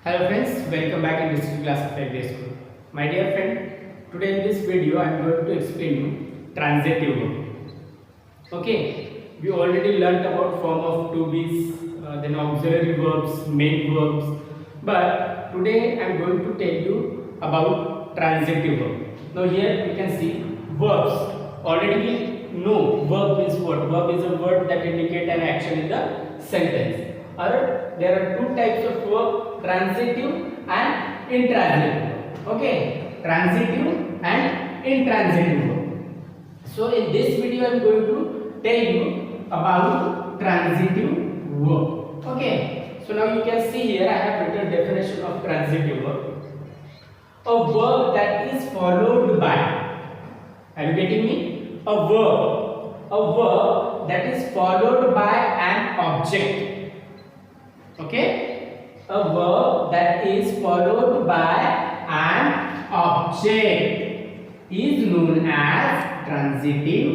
Hello friends, welcome back in digital class of Day School. My dear friend, today in this video I am going to explain you transitive verb. Okay, we already learnt about form of to be's, then auxiliary verbs, main verbs, but today I am going to tell you about transitive verb. Now here you can see verbs. Already we know verb means what? Verb is a word that indicate an action in the sentence. Or there are two types of verb, transitive and intransitive. Okay, transitive and intransitive verb. So in this video I am going to tell you about transitive verb. Okay, so now you can see here I have written definition of transitive verb. A verb that is followed by, are you getting me? A verb that is followed by an object. Okay, a verb that is followed by an object is known as transitive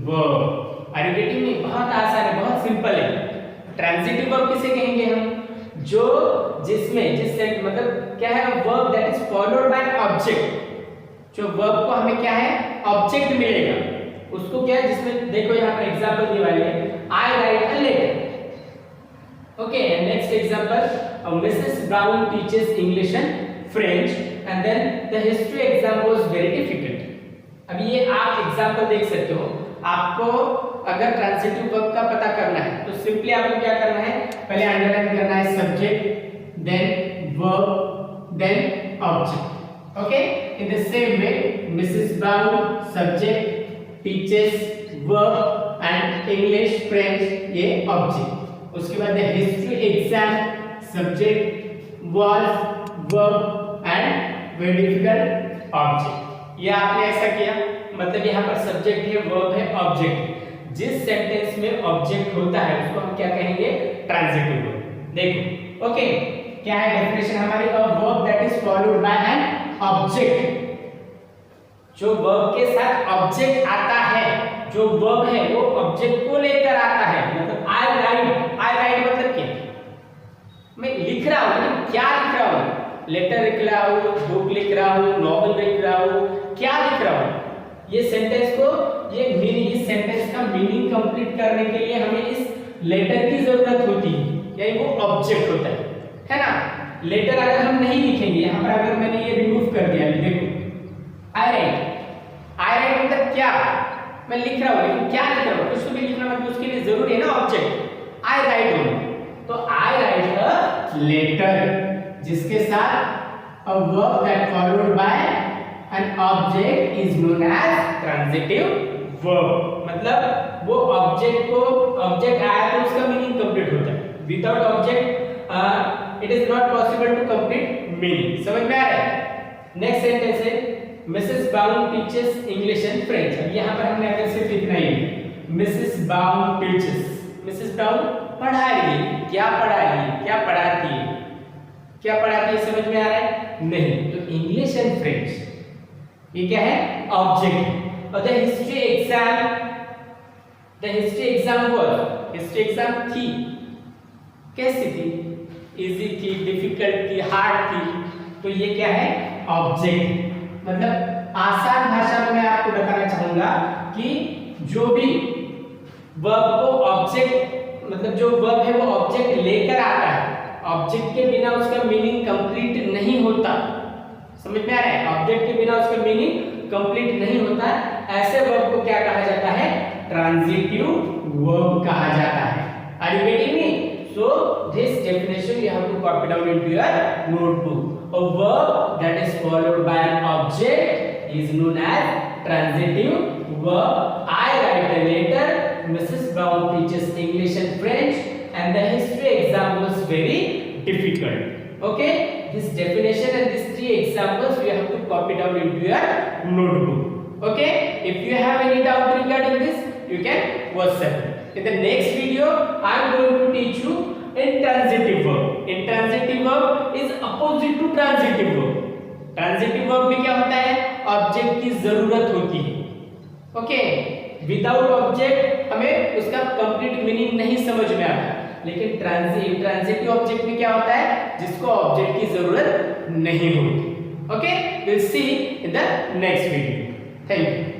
verb. Are you getting me? बहुत आसान है, बहुत simple है. Transitive verb किसे कहेंगे हम? जो जिसमें जिससे मतलब क्या है, verb that is followed by an object. जो वर्ब को हमें क्या है, ऑब्जेक्ट मिलेगा, उसको क्या है, जिसमें देखो यहाँ पर एग्जांपल दिए वाले हैं, I write a letter. Okay, and next example, Mrs. Brown teaches English and French, and then the history exam was very difficult. अब ये आप एग्जाम्पल देख सकते हो. आपको अगर ट्रांजिटिव वर्ब का पता करना है तो सिंपली आपको क्या करना है, पहले अंडरलाइन करना है subject, then verb, then object. Okay, in the same way Mrs Brown subject, teachers verb and English French ये ऑब्जेक्ट. उसके बाद history exam subject was verb and very difficult object. ये आपने ऐसा किया, मतलब यहाँ पर सब्जेक्ट है, वर्ब है, ऑब्जेक्ट. जिस सेंटेंस में ऑब्जेक्ट होता है उसको हम क्या कहेंगे, ट्रांजिटिव वर्ब. देखो ओके, क्या है डेफिनेशन हमारी, अ verb that is followed by an object. जो वर्ब के साथ ऑब्जेक्ट आता है, जो वर्ब है वो ऑब्जेक्ट को लेकर आता है. मतलब आई राइट मतलब क्या, मैं लिख रहा हूं, लेकिन क्या लिख रहा हूं, लेटर लिख रहा हूं, बुक लिख रहा हूं, नॉवेल लिख रहा हूं, क्या लिख रहा हूं. ये सेंटेंस को ये मीनिंग, इस सेंटेंस का मीनिंग कंप्लीट करने के लिए हमें इस लेटर की जरूरत होती है, यानी वो ऑब्जेक्ट होता है ना. लेटर अगर हम नहीं लिखेंगे, यहां पर अगर मैंने ये रिमूव कर दिया, देखो आई राइट मतलब क्या, मैं लिख रहा हूं, लेकिन क्या लिख रहा हूं, कुछ तो भी लिखना, मतलब उसके लिए जरूरी है ना ऑब्जेक्ट. आई राइट हूं, तो आई राइट अ लेटर, जिसके साथ a verb that followed by an object is known as transitive verb. मतलब वो ऑब्जेक्ट को, ऑब्जेक्ट आया तो उसका मीनिंग कंप्लीट होता है. Without object it is not possible to complete meaning. समझ में आ रहा है. नेक्स्ट सेंटेंस है Mrs Brown teaches English and French. अब यहाँ पर हमने अगर सिर्फ इतना ही, Mrs Brown teaches, Mrs Brown पढ़ाएगी, क्या पढ़ाएगी, क्या पढ़ाती है, क्या पढ़ाती है, समझ में आ रहा है नहीं. तो इंग्लिश एंड फ्रेंच ये क्या है, ऑब्जेक्ट. और the history exam verb, history exam थी, कैसी थी, इजी थी, डिफिकल्ट थी, हार्ड थी, तो ये क्या है, ऑब्जेक्ट. मतलब आसान भाषा में मैं आपको बताना चाहूंगा कि जो भी वर्ब को ऑब्जेक्ट, मतलब जो वर्ब है वो ऑब्जेक्ट लेकर आता है, ऑब्जेक्ट के बिना उसका मीनिंग कंप्लीट नहीं होता. समझ में आ रहा है, ऑब्जेक्ट के बिना उसका मीनिंग कंप्लीट नहीं होता. ऐसे वर्ब को क्या कहा जाता है, ट्रांजिटिव वर्ब कहा जाता है. Are you getting me? So this definition you have to copy down into your notebook. A verb that is followed by an object is known as transitive verb. I write a letter, Mrs. Brown teaches English and French, and the history exam was very difficult. Okay, this definition and these three examples you have to copy down into your notebook. Okay, if you have any doubt regarding this, you can WhatsApp me. In the next video I am going to teach you intransitive verb. Intransitive verb is opposite to transitive verb. Transitive verb में क्या होता है, object की जरूरत होती है. Okay, without object हमें उसका कंप्लीट मीनिंग नहीं समझ में आता. लेकिन ट्रांजिटिव ऑब्जेक्ट में क्या होता है, जिसको ऑब्जेक्ट की जरूरत नहीं होती। Okay, will see in the next video. Thank you.